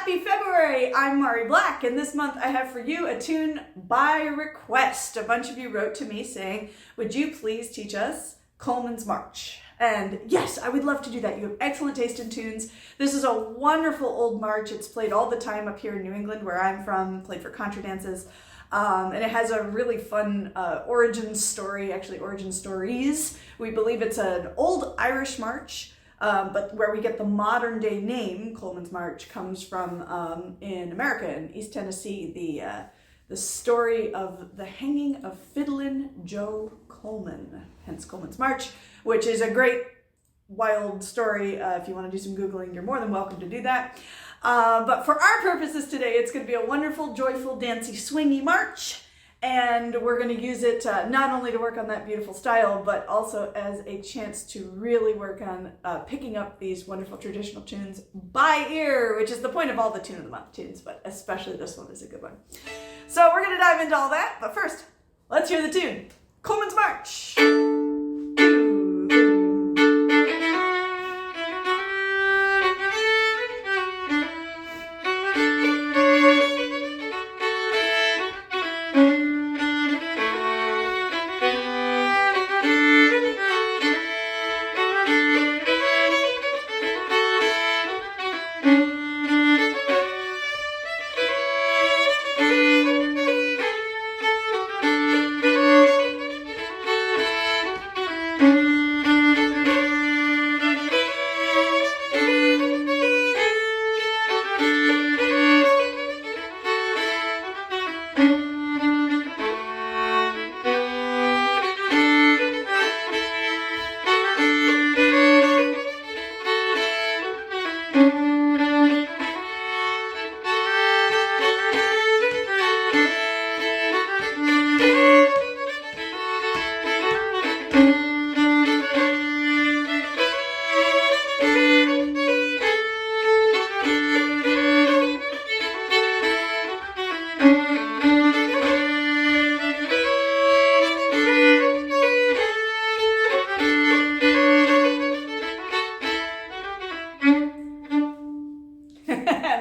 Happy February! I'm Mari Black, and this month I have for you a tune by request. A bunch of you wrote to me saying, would you please teach us Coleman's March? And yes, I would love to do that. You have excellent taste in tunes. This is a wonderful old march. It's played all the time up here in New England, where I'm from, played for Contra dances. And it has a really fun origin story, actually origin stories. We believe it's an old Irish march, but where we get the modern day name, Coleman's March, comes from in America, in East Tennessee, the story of the hanging of Fiddlin' Joe Coleman, hence Coleman's March, which is a great wild story. If you want to do some Googling, you're more than welcome to do that. But for our purposes today, it's going to be a wonderful, joyful, dancey, swingy march. And we're going to use it not only to work on that beautiful style, but also as a chance to really work on picking up these wonderful traditional tunes by ear, which is the point of all the Tune of the Month tunes, but especially this one is a good one. So we're going to dive into all that, but first, let's hear the tune. Coleman's March.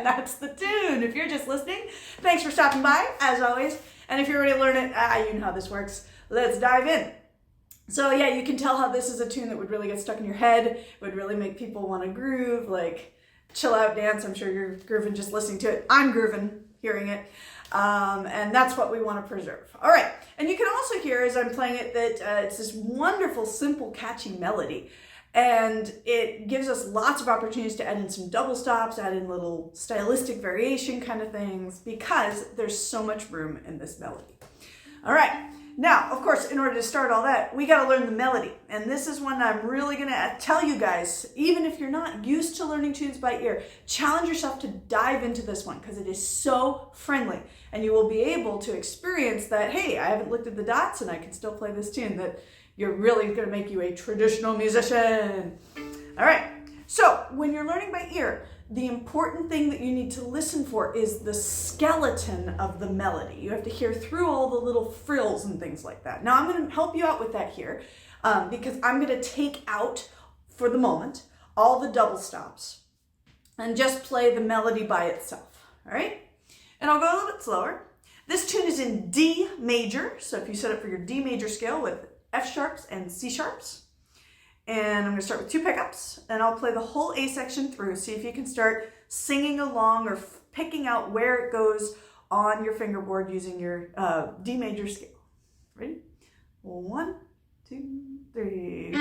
That's the tune. If you're just listening, thanks for stopping by, as always. And if you're ready to learn it, you know how this works. Let's dive in. So yeah, you can tell how this is a tune that would really get stuck in your head, would really make people want to groove, like chill out dance. I'm sure you're grooving just listening to it. I'm grooving hearing it. And that's what we want to preserve. All right. And you can also hear as I'm playing it that it's this wonderful, simple, catchy melody. And it gives us lots of opportunities to add in some double stops, add in little stylistic variation kind of things, because there's so much room in this melody. All right. Now, of course, in order to start all that, we got to learn the melody. And this is one I'm really going to tell you guys, even if you're not used to learning tunes by ear, challenge yourself to dive into this one because it is so friendly. And you will be able to experience that, hey, I haven't looked at the dots and I can still play this tune, that you're really going to make you a traditional musician. All right. So when you're learning by ear, the important thing that you need to listen for is the skeleton of the melody. You have to hear through all the little frills and things like that. Now I'm going to help you out with that here because I'm going to take out, for the moment, all the double stops and just play the melody by itself. All right? And I'll go a little bit slower. This tune is in D major. So if you set it for your D major scale with F sharps and C sharps. And I'm going to start with 2 pickups, and I'll play the whole A section through. See if you can start singing along or picking out where it goes on your fingerboard using your D major scale. Ready? 1, 2, 3.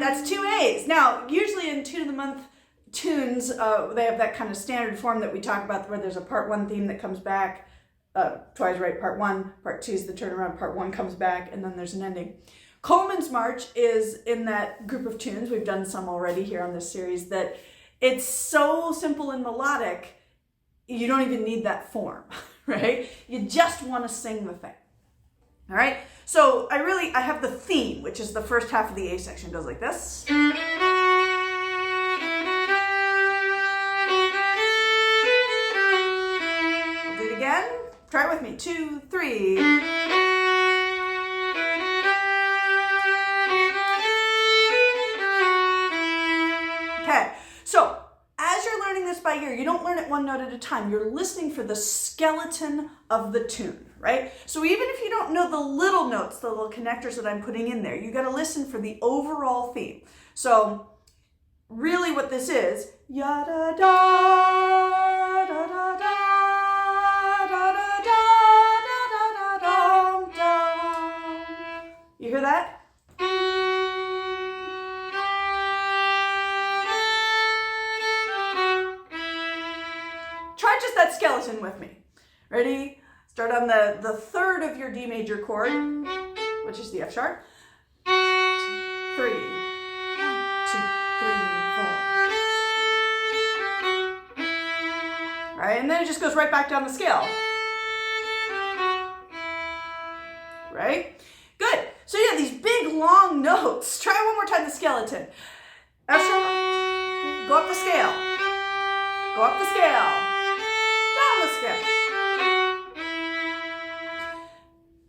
That's 2 A's. Now, usually in Tune of the Month tunes, they have that kind of standard form that we talk about where there's a part 1 theme that comes back, twice right, part 1, part 2 is the turnaround, part 1 comes back, and then there's an ending. Coleman's March is in that group of tunes, we've done some already here on this series, that It's so simple and melodic, you don't even need that form, right? You just want to sing the thing. All right, so I have the theme, which is the first half of the A section. It goes like this. I'll do it again. Try it with me. 2, 3. Okay, so as you're learning this by ear, you don't learn it one note at a time. You're listening for the skeleton of the tune, right? So even if you don't know the little notes, the little connectors that I'm putting in there, you got to listen for the overall theme. So really what this is, yada da da da da da da da da da da. You hear that? Try just that skeleton with me. Ready? Start on the third of your D major chord, which is the F sharp. 2, 3. 1, 2, 3, 4. All right, and then it just goes right back down the scale. Right? Good. So yeah, these big long notes. Try one more time the skeleton. F sharp. Go up the scale. Go up the scale. Down the scale.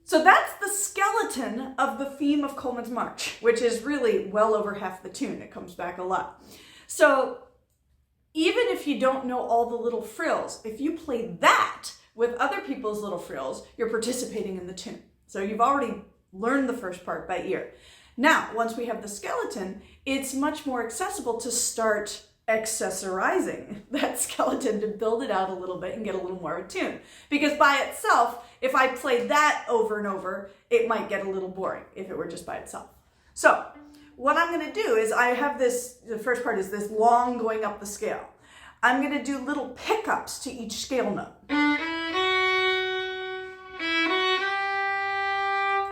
So that's the skeleton of the theme of Coleman's March, which is really well over half the tune. It comes back a lot. So even if you don't know all the little frills, if you play that with other people's little frills, you're participating in the tune. So you've already learned the first part by ear. Now, once we have the skeleton, it's much more accessible to start accessorizing that skeleton to build it out a little bit and get a little more attuned. Because by itself, if I played that over and over, it might get a little boring if it were just by itself. So what I'm going to do is I have this, the first part is this long going up the scale. I'm going to do little pickups to each scale note.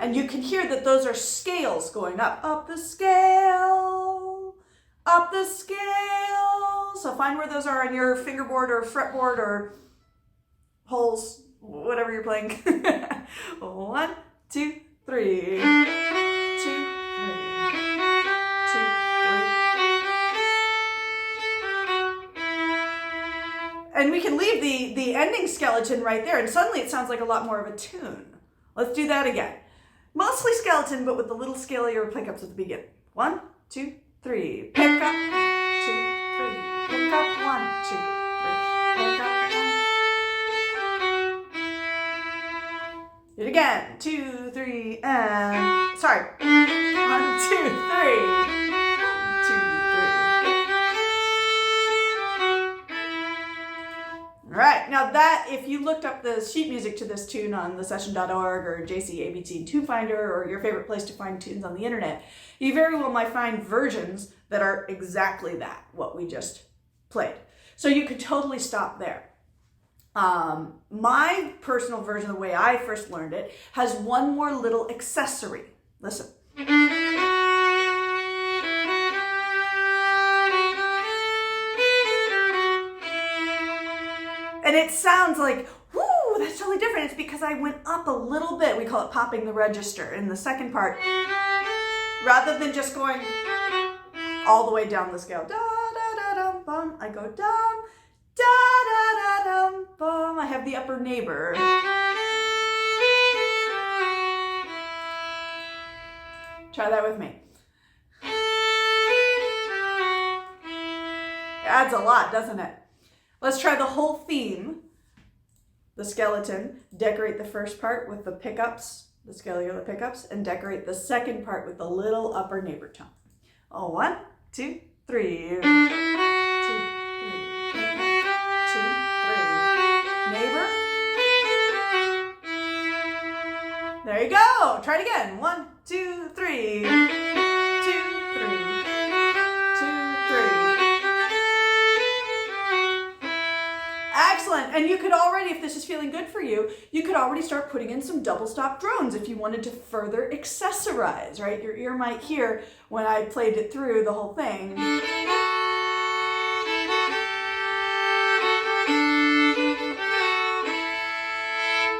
And you can hear that those are scales going up the scale, up the scale. So find where those are on your fingerboard or fretboard or holes, whatever you're playing. 1, 2, 3. 2, 3. 2, 3. And we can leave the ending skeleton right there, and suddenly it sounds like a lot more of a tune. Let's do that again. Mostly skeleton, but with the little scalier pickups at the beginning. 1, 2, 3. Pick up. 2, 3. Pick up. 1, 2, 3. Pick up. 1. Do it again. 2, 3, and sorry. 1, 2, 3. 1, 2, 3. All right. Now that, if you looked up the sheet music to this tune on thesession.org or JCABT Tune Finder or your favorite place to find tunes on the internet, you very well might find versions that are exactly that, what we just played. So you could totally stop there. My personal version, the way I first learned it, has one more little accessory. Listen. And it sounds like, whoo, that's totally different. It's because I went up a little bit. We call it popping the register in the second part. Rather than just going all the way down the scale. Da, da, da, dum, bum. I go dum, da, da, da, dum, bum. I have the upper neighbor. Try that with me. It adds a lot, doesn't it? Let's try the whole theme, the skeleton, decorate the first part with the pickups, the scalier, the pickups, and decorate the second part with the little upper neighbor tone. 1, 2, 3. 2, 3. 2, 3. Neighbor. There you go. Try it again. 1, 2, 3. 2, 3. 2, 3. Excellent. And you could already, if this is feeling good for you, you could already start putting in some double stop drones if you wanted to further accessorize, right? Your ear might hear when I played it through the whole thing.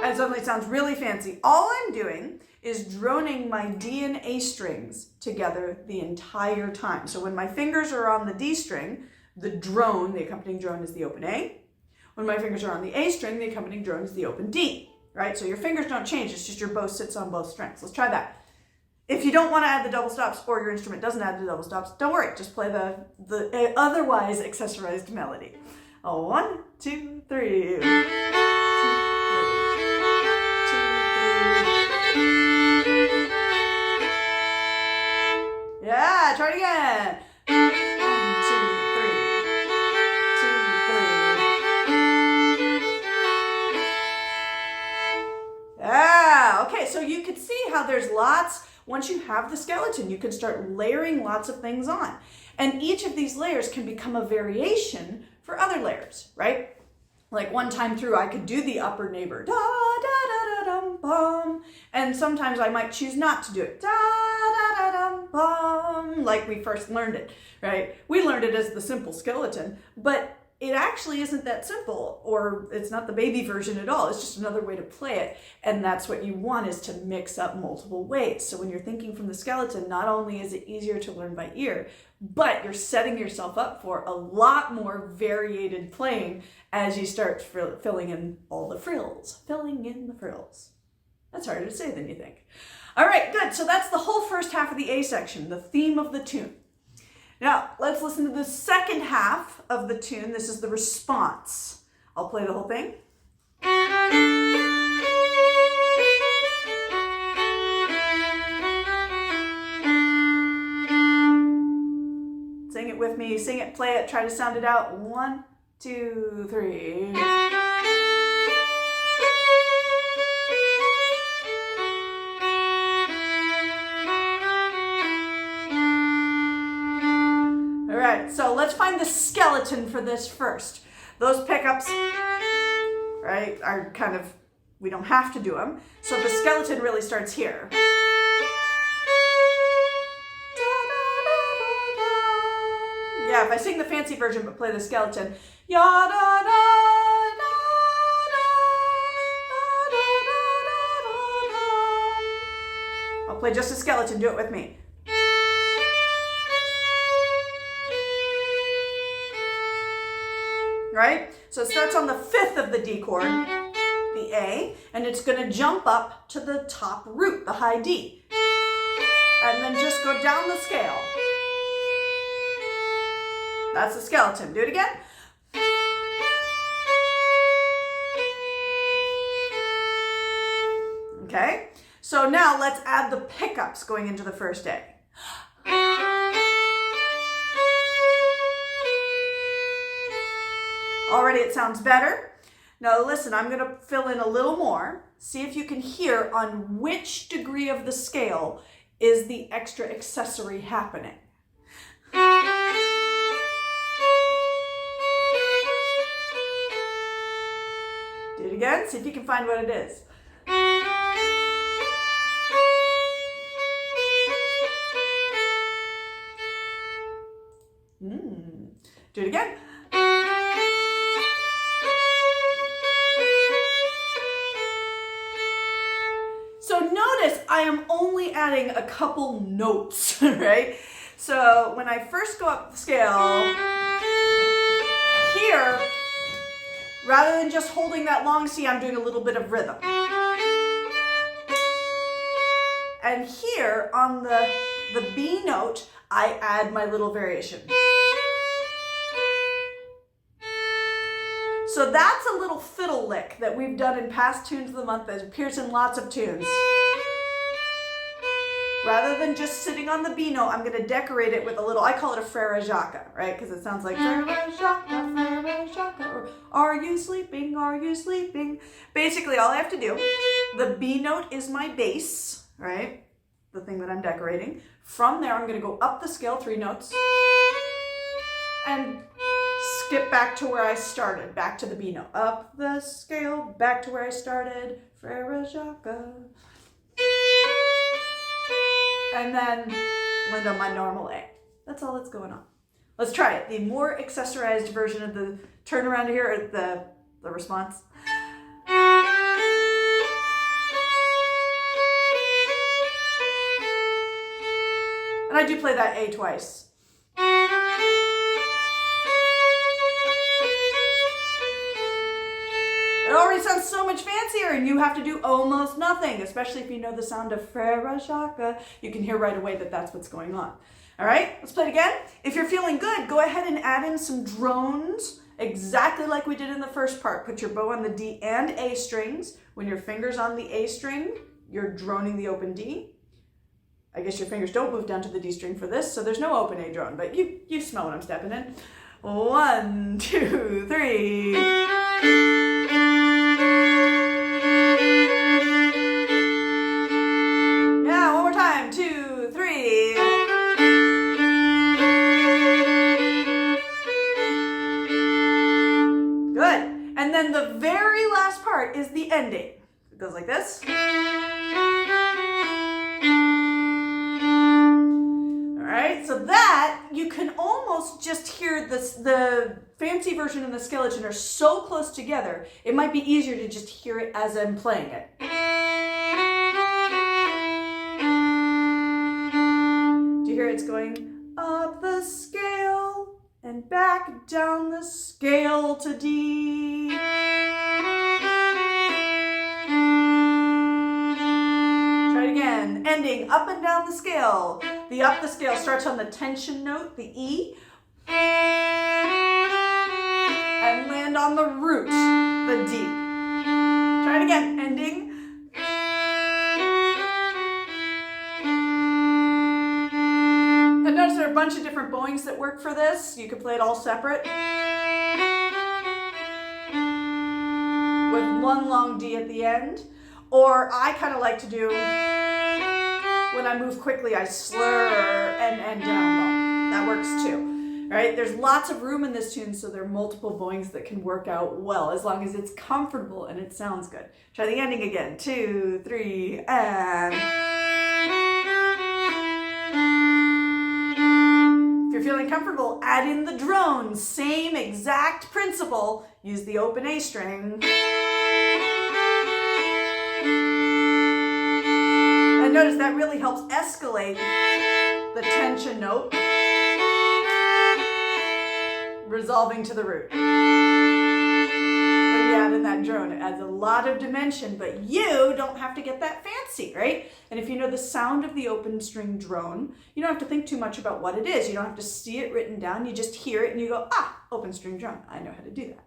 and suddenly it sounds really fancy. All I'm doing is droning my D and A strings together the entire time. So when my fingers are on the D string, the drone, the accompanying drone, is the open A. When my fingers are on the A string, the accompanying drone is the open D, right? So your fingers don't change, it's just your bow sits on both strings. Let's try that. If you don't want to add the double stops, or your instrument doesn't add the double stops, don't worry, just play the otherwise accessorized melody. 1, 2, 3. 2, 3. Yeah, try it again. 1, 2, 3. 2, 3. Yeah, okay, so you can see how there's lots. Once you have the skeleton, you can start layering lots of things on. And each of these layers can become a variation for other layers, right? Like one time through, I could do the upper neighbor, da da da da dum bum, and sometimes I might choose not to do it, da da da dum bum, like we first learned it, right? We learned it as the simple skeleton, but it actually isn't that simple, or it's not the baby version at all. It's just another way to play it. And that's what you want, is to mix up multiple ways. So when you're thinking from the skeleton, not only is it easier to learn by ear, but you're setting yourself up for a lot more variated playing as you start filling in all the frills. Filling in the frills. That's harder to say than you think. All right, good. So that's the whole first half of the A section, the theme of the tune. Now, let's listen to the second half of the tune. This is the response. I'll play the whole thing. Sing it with me. Sing it, play it, try to sound it out. 1, 2, 3. So let's find the skeleton for this first. Those pickups, right, are kind of, we don't have to do them. So the skeleton really starts here. Yeah, if I sing the fancy version but play the skeleton. I'll play just a skeleton, do it with me. Right? So it starts on the 5th of the D chord, the A, and it's going to jump up to the top root, the high D, and then just go down the scale. That's the skeleton. Do it again. Okay, so now let's add the pickups going into the first A. Already it sounds better. Now listen, I'm going to fill in a little more. See if you can hear on which degree of the scale is the extra accessory happening. Do it again. See if you can find what it is. Do it again. So notice I am only adding a couple notes, right? So when I first go up the scale, here, rather than just holding that long C, I'm doing a little bit of rhythm. And here on the B note, I add my little variation. So that's a little fiddle lick that we've done in past tunes of the month that appears in lots of tunes. Rather than just sitting on the B note, I'm going to decorate it with a little, I call it a frere jacques, right? Because it sounds like frere jacques, or are you sleeping, are you sleeping? Basically, all I have to do, the B note is my bass, right? The thing that I'm decorating. From there, I'm going to go up the scale 3 notes and skip back to where I started, back to the B note. Up the scale, back to where I started, frere jacques. And then land on my normal A. That's all that's going on. Let's try it. The more accessorized version of the turnaround here, or the response. I do play that A twice. It already sounds so much fancier, and you have to do almost nothing, especially if you know the sound of Frere Jacques. You can hear right away that that's what's going on. All right, let's play it again. If you're feeling good, go ahead and add in some drones, exactly like we did in the first part. Put your bow on the D and A strings. When your finger's on the A string, you're droning the open D. I guess your fingers don't move down to the D string for this, so there's no open A drone, but you smell what I'm stepping in. 1, 2, 3. Yeah, one more time. 2, 3. Good. And then the very last part is the ending. It goes like this. So that you can almost just hear this, the fancy version and the skeleton are so close together, it might be easier to just hear it as I'm playing it. Do you hear it's going up the scale and back down the scale to D? Try it again. Ending up and down the scale. The up the scale starts on the tension note, the E, and land on the root, the D. Try it again, ending. And notice there are a bunch of different bowings that work for this. You could play it all separate. With one long D at the end. Or I kind of like to do, when I move quickly, I slur and down bow. That works too. Right? There's lots of room in this tune, so there are multiple bowings that can work out well, as long as it's comfortable and it sounds good. Try the ending again. 2, 3, and... If you're feeling comfortable, add in the drone. Same exact principle. Use the open A string. And notice that really helps escalate the tension note, resolving to the root. When you add in that drone, it adds a lot of dimension, but you don't have to get that fancy, right? And if you know the sound of the open string drone, you don't have to think too much about what it is. You don't have to see it written down. You just hear it and you go, ah, open string drone. I know how to do that.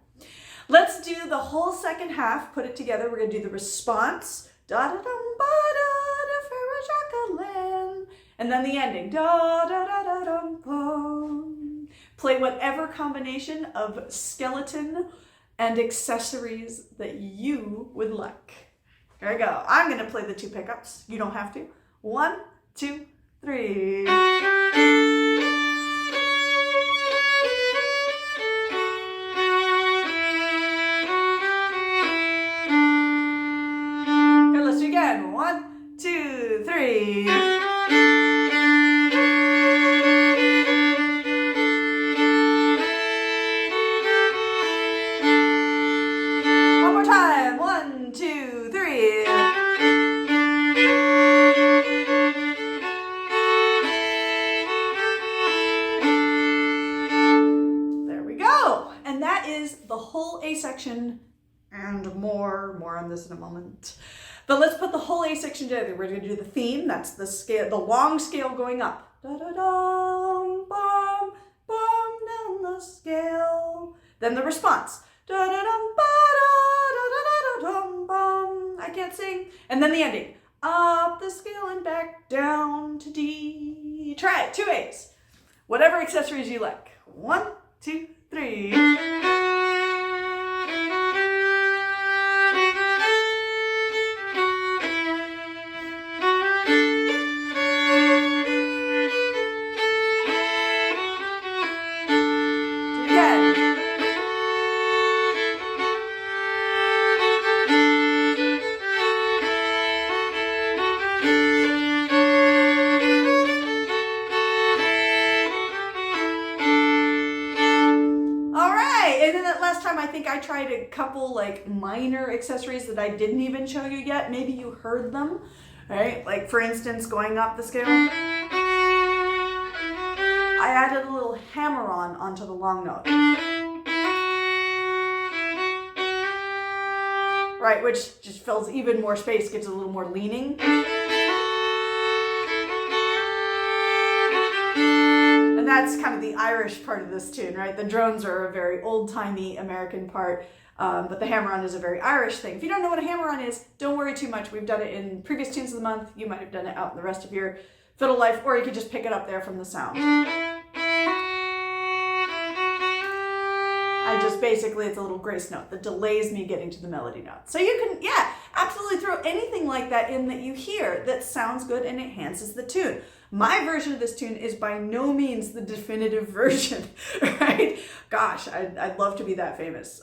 Let's do the whole second half. Put it together. We're going to do the response. Da-da-dum-ba-da-da-fa-ra-jacka-lan. And then the ending. Da-da-da-da-dum-bum. Play whatever combination of skeleton and accessories that you would like. Here I go. I'm going to play the 2 pickups. You don't have to. 1, 2, 3. Okay, let's do it again. 1, 2, 3. Section and more on this in a moment. But let's put the whole A section together. We're going to do the theme. That's the scale, the long scale going up. Da da dum bum bum down the scale. Then the response. Da da dum ba da da da dum bum. I can't sing. And then the ending. Up the scale and back down to D. Try it. 2 A's. Whatever accessories you like. 1, 2, 3. I think I tried a couple like minor accessories that I didn't even show you yet. Maybe you heard them, right? Like for instance, going up the scale. I added a little hammer-on onto the long note. Right, which just fills even more space, gives it a little more leaning. And that's kind of the Irish part of this tune, right? The drones are a very old-timey American part, but the hammer-on is a very Irish thing. If you don't know what a hammer-on is, don't worry too much. We've done it in previous tunes of the month. You might have done it out in the rest of your fiddle life, or you could just pick it up there from the sound. Basically, it's a little grace note that delays me getting to the melody note. So you can, yeah, absolutely throw anything like that in that you hear that sounds good and enhances the tune. My version of this tune is by no means the definitive version, right? Gosh, I'd love to be that famous.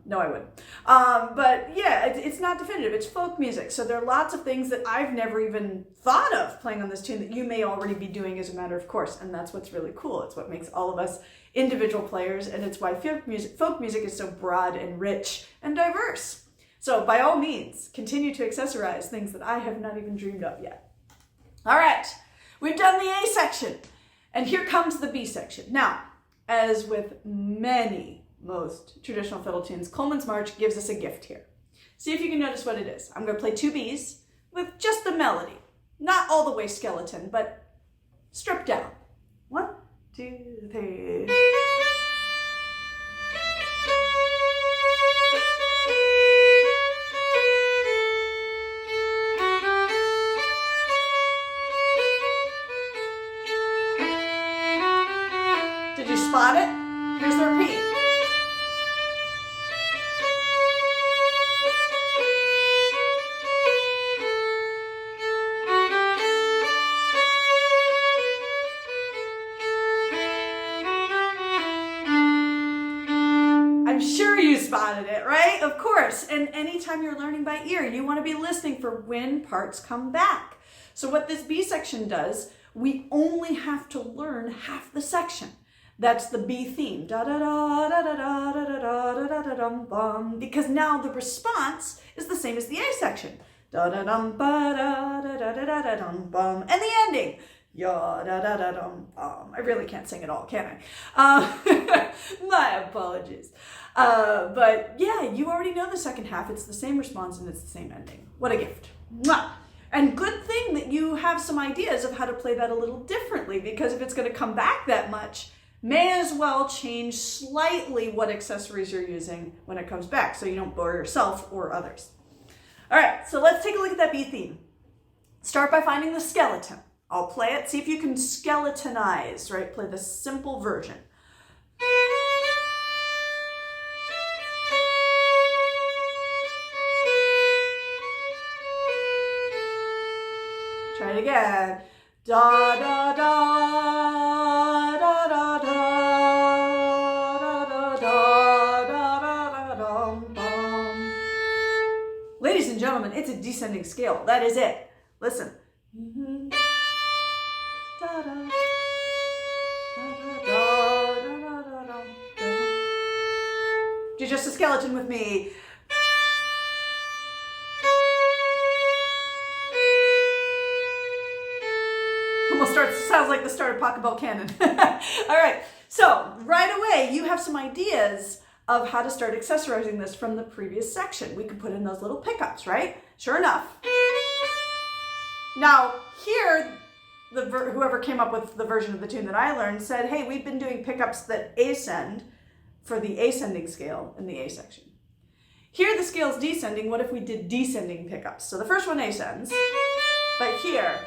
No, I wouldn't. But yeah, it's not definitive. It's folk music. So there are lots of things that I've never even thought of playing on this tune that you may already be doing as a matter of course. And that's what's really cool. It's what makes all of us individual players, and it's why folk music is so broad and rich and diverse. So by all means, continue to accessorize things that I have not even dreamed of yet. All right, we've done the A section, and here comes the B section. Now, as with most traditional fiddle tunes, Coleman's March gives us a gift here. See if you can notice what it is. I'm going to play 2 Bs with just the melody, not all the way skeleton, but stripped down. 1, 2, 3. Did you spot it? Here's the repeat. I'm sure you spotted it, right? Of course. And anytime you're learning by ear, you want to be listening for when parts come back. So what this B section does, we only have to learn half the section. That's the B theme. Da da da da da da da da da da da dum bum. Because now the response is the same as the A section. Da da dum ba da da da da da dum bum. And the ending. Ya da da da dum bum. I really can't sing at all, can I? My apologies. But yeah, you already know the second half. It's the same response and it's the same ending. What a gift. Mwah! And good thing that you have some ideas of how to play that a little differently, because if it's going to come back that much, may as well change slightly what accessories you're using when it comes back so you don't bore yourself or others. All right, so let's take a look at that B theme. Start by finding the skeleton. I'll play it. See if you can skeletonize, right? Play the simple version. Try it again. Da da da da da da da da da da da. Ladies and gentlemen, it's a descending scale. That is it. Listen. Do just a skeleton with me. Sounds like the start of Pocketball Cannon. All right, so right away you have some ideas of how to start accessorizing this from the previous section. We could put in those little pickups, right? Sure enough. Now here, whoever came up with the version of the tune that I learned said, hey, we've been doing pickups that ascend for the ascending scale in the A section. Here the scale's descending. What if we did descending pickups? So the first one ascends, but here,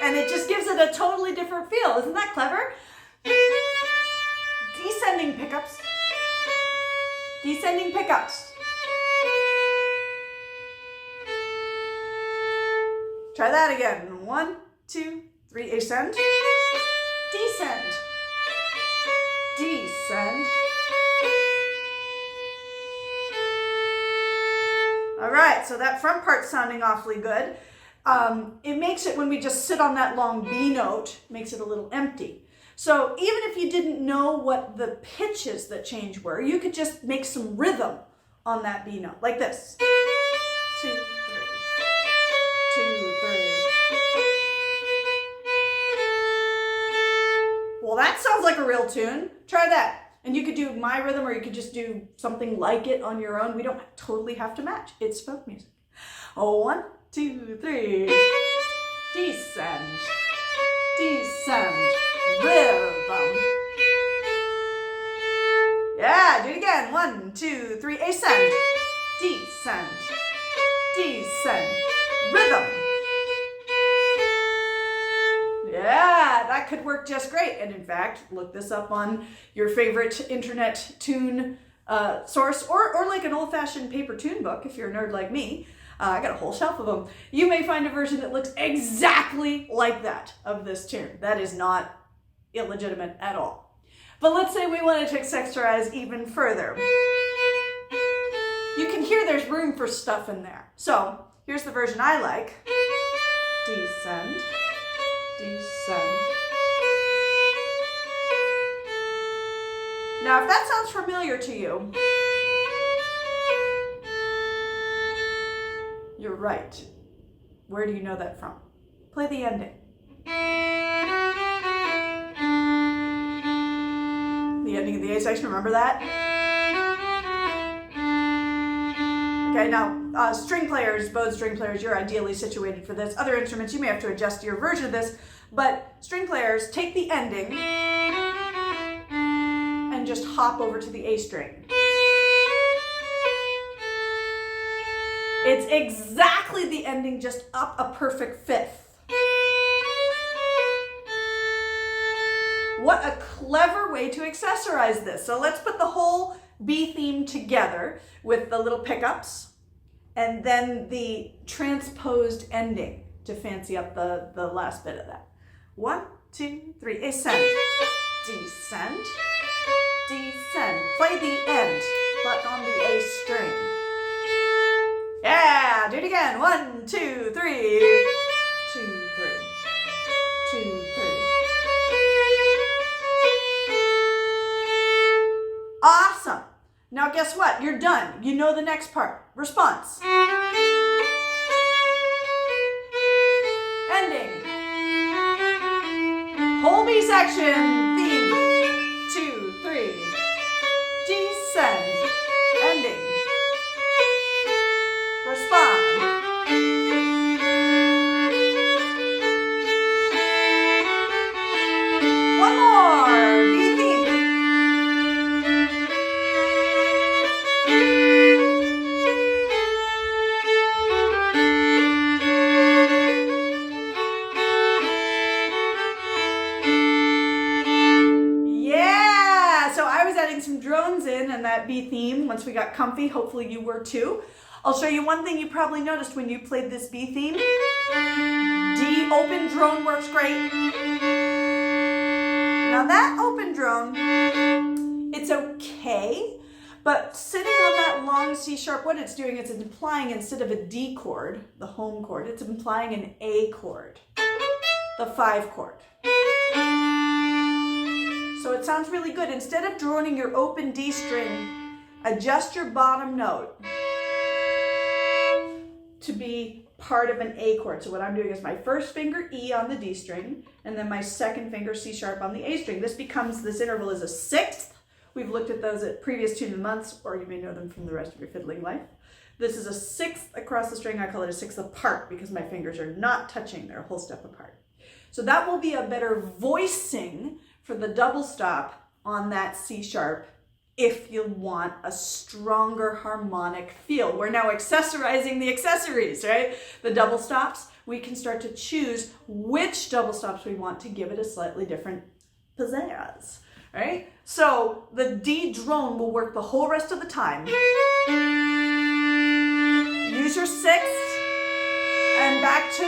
and it just gives it a totally different feel. Isn't that clever? Descending pickups. Descending pickups. Try that again. 1, 2, 3. Ascend. Descend. Descend. All right, so that front part's sounding awfully good. It makes it, when we just sit on that long B note, makes it a little empty. So even if you didn't know what the pitches that change were, you could just make some rhythm on that B note, like this. 2, 3, 2, 3. well, that sounds like a real tune. Try that. And you could do my rhythm, or you could just do something like it on your own. We don't totally have to match. It's folk music. 1, 2, 3. Descend, descend, rhythm. Yeah, do it again. 1, 2, 3. Ascend, descend, descend, rhythm. Yeah, that could work just great. And in fact, look this up on your favorite internet tune source, or like an old-fashioned paper tune book if you're a nerd like me. I got a whole shelf of them. You may find a version that looks exactly like that of this tune. That is not illegitimate at all. But let's say we wanted to accessorize even further. You can hear there's room for stuff in there. So here's the version I like. Descend, descend. Now, if that sounds familiar to you, you're right. Where do you know that from? Play the ending. The ending of the A section, remember that? Okay, now, string players, bowed string players, you're ideally situated for this. Other instruments, you may have to adjust your version of this, but string players, take the ending and just hop over to the A string. It's exactly the ending, just up a perfect fifth. What a clever way to accessorize this. So let's put the whole B theme together with the little pickups and then the transposed ending to fancy up the last bit of that. 1, 2, 3, ascend, descend, descend. Play the end, but on the A string. Yeah, do it again. 1, 2, 3. 2, 3. 2, 3. Awesome. Now guess what? You're done. You know the next part. Response. Ending. Whole B section. Theme. 2, 3. Descend. Ending. Respond. One more. B theme. Yeah. So I was adding some drones in and that B theme once we got comfy. Hopefully you were too. I'll show you one thing you probably noticed when you played this B theme. D open drone works great. Now that open drone, it's okay, but sitting on that long C sharp, what it's doing is it's implying instead of a D chord, the home chord, it's implying an A chord, the 5 chord. So it sounds really good. Instead of droning your open D string, adjust your bottom note to be part of an A chord. So what I'm doing is my first finger E on the D string, and then my second finger C sharp on the A string. This interval is a 6th. We've looked at those at previous tune of the months, or you may know them from the rest of your fiddling life. This is a 6th across the string. I call it a 6th apart because my fingers are not touching, they're a whole step apart. So that will be a better voicing for the double stop on that C sharp if you want a stronger harmonic feel. We're now accessorizing the accessories, right? The double stops, we can start to choose which double stops we want to give it a slightly different pizzazz, right? So the D drone will work the whole rest of the time. Use your 6th and back to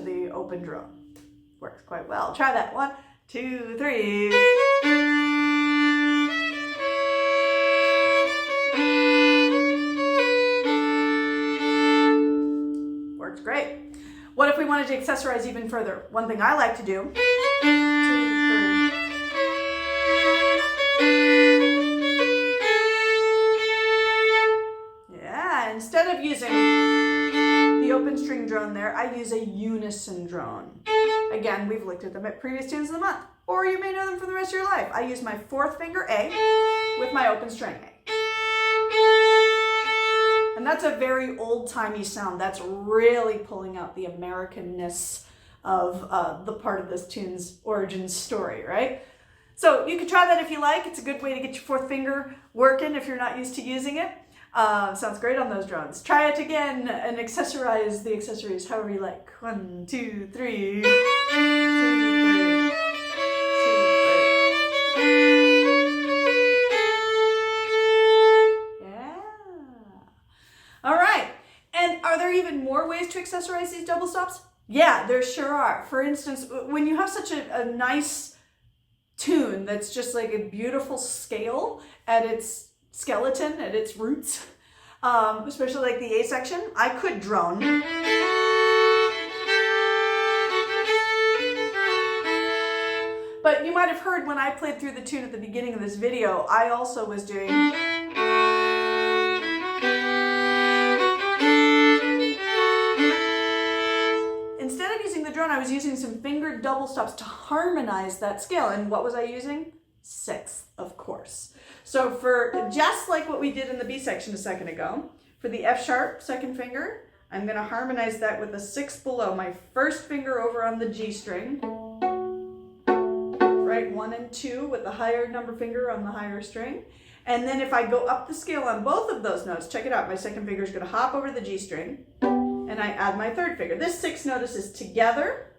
the open drone. Works quite well. Try that. 1, 2, 3. Works great. What if we wanted to accessorize even further? One thing I like to do. 2, 3. Yeah, instead of using the open string drone there, I use a unison drone. Again, we've looked at them at previous tunes of the month, or you may know them for the rest of your life. I use my fourth finger A with my open string A. And that's a very old-timey sound. That's really pulling out the Americanness of the part of this tune's origin story, right? So you can try that if you like. It's a good way to get your fourth finger working if you're not used to using it. Sounds great on those drones. Try it again and accessorize the accessories however you like. 1, 2, 3. 2, 3. 2, 3. Yeah. All right. And are there even more ways to accessorize these double stops? Yeah, there sure are. For instance, when you have such a nice tune that's just like a beautiful scale at its skeleton, at its roots, especially like the A section, I could drone. But you might have heard when I played through the tune at the beginning of this video, I also was doing. Instead of using the drone, I was using some fingered double stops to harmonize that scale. And what was I using? Sixth, of course. So for just like what we did in the B section a second ago, for the F sharp second finger, I'm going to harmonize that with a sixth below my first finger over on the G string. Right, 1 and 2 with the higher number finger on the higher string. And then if I go up the scale on both of those notes, check it out, my second finger is going to hop over the G string. And I add my third finger. This sixth notice is together,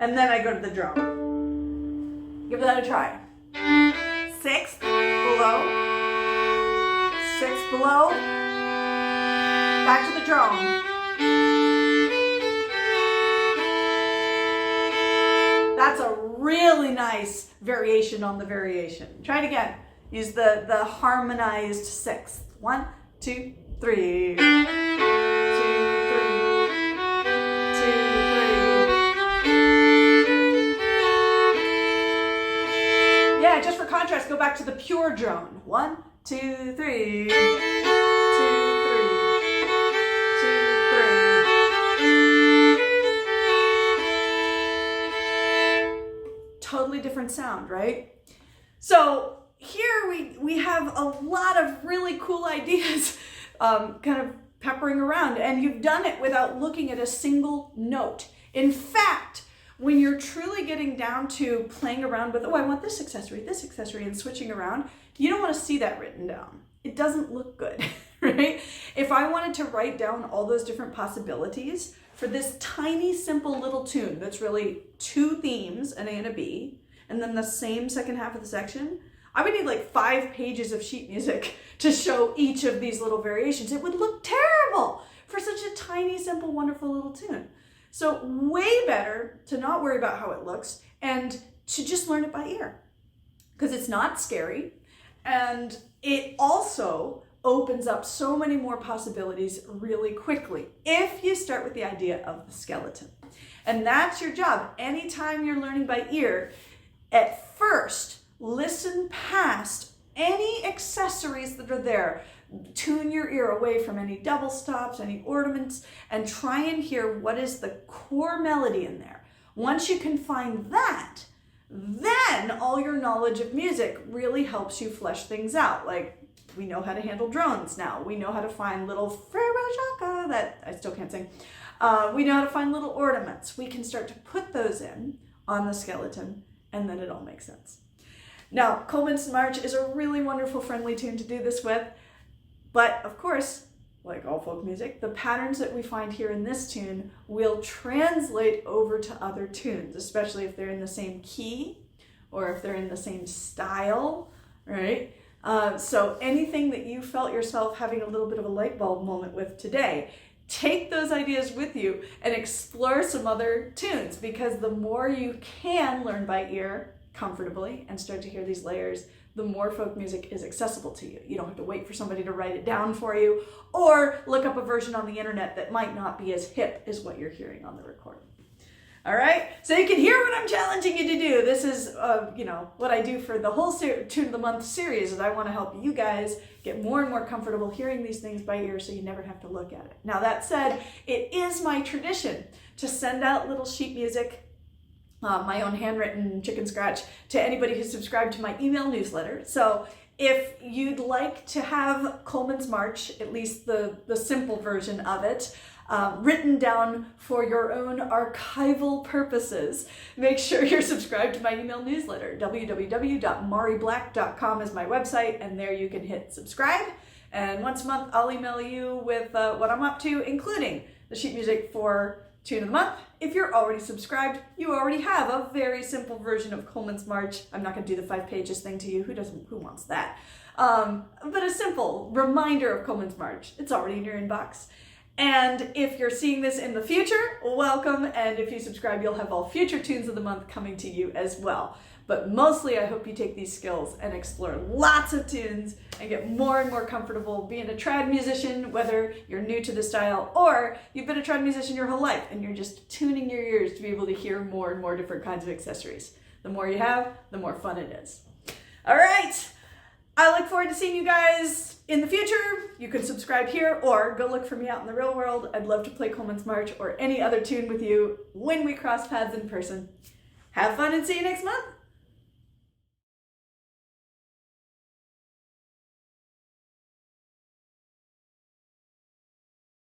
and then I go to the drum. Give that a try. Sixth below, sixth below, back to the drum. That's a really nice variation on the variation. Try it again. Use the harmonized sixth. 1, 2, 3. Just for contrast, go back to the pure drone. 1, 2, 3. 2, 3. 2, 3. Totally different sound, right? So here we have a lot of really cool ideas kind of peppering around, and you've done it without looking at a single note. In fact, when you're truly getting down to playing around with, oh, I want this accessory, and switching around, you don't want to see that written down. It doesn't look good, right? If I wanted to write down all those different possibilities for this tiny, simple little tune that's really 2 themes, an A and a B, and then the same second half of the section, I would need like 5 pages of sheet music to show each of these little variations. It would look terrible for such a tiny, simple, wonderful little tune. So way better to not worry about how it looks and to just learn it by ear, because it's not scary, and it also opens up so many more possibilities really quickly if you start with the idea of the skeleton. And that's your job. Anytime you're learning by ear, at first, listen past any accessories that are there. Tune your ear away from any double stops, any ornaments, and try and hear what is the core melody in there. Once you can find that, then all your knowledge of music really helps you flesh things out. Like, we know how to handle drones now. We know how to find little frere that I still can't sing. We know how to find little ornaments. We can start to put those in on the skeleton, and then it all makes sense. Now, Coleman's March is a really wonderful, friendly tune to do this with. But of course, like all folk music, the patterns that we find here in this tune will translate over to other tunes, especially if they're in the same key or if they're in the same style, right? So anything that you felt yourself having a little bit of a light bulb moment with today, take those ideas with you and explore some other tunes, because the more you can learn by ear comfortably and start to hear these layers, the more folk music is accessible to you. You don't have to wait for somebody to write it down for you or look up a version on the internet that might not be as hip as what you're hearing on the recording. All right, so you can hear what I'm challenging you to do. This is, what I do for the whole Tune of the Month series is I want to help you guys get more and more comfortable hearing these things by ear so you never have to look at it. Now that said, it is my tradition to send out little sheet music, my own handwritten chicken scratch, to anybody who's subscribed to my email newsletter. So if you'd like to have Coleman's March, at least the simple version of it, written down for your own archival purposes, make sure you're subscribed to my email newsletter. www.mariblack.com is my website, and there you can hit subscribe. And once a month, I'll email you with what I'm up to, including the sheet music for Tune of the Month. If you're already subscribed, you already have a very simple version of Coleman's March. I'm not going to do the 5 pages thing to you. Who wants that? But a simple reminder of Coleman's March. It's already in your inbox. And if you're seeing this in the future, welcome. And if you subscribe, you'll have all future Tunes of the Month coming to you as well. But mostly, I hope you take these skills and explore lots of tunes and get more and more comfortable being a trad musician, whether you're new to the style or you've been a trad musician your whole life and you're just tuning your ears to be able to hear more and more different kinds of accessories. The more you have, the more fun it is. All right. I look forward to seeing you guys in the future. You can subscribe here or go look for me out in the real world. I'd love to play Coleman's March or any other tune with you when we cross paths in person. Have fun and see you next month.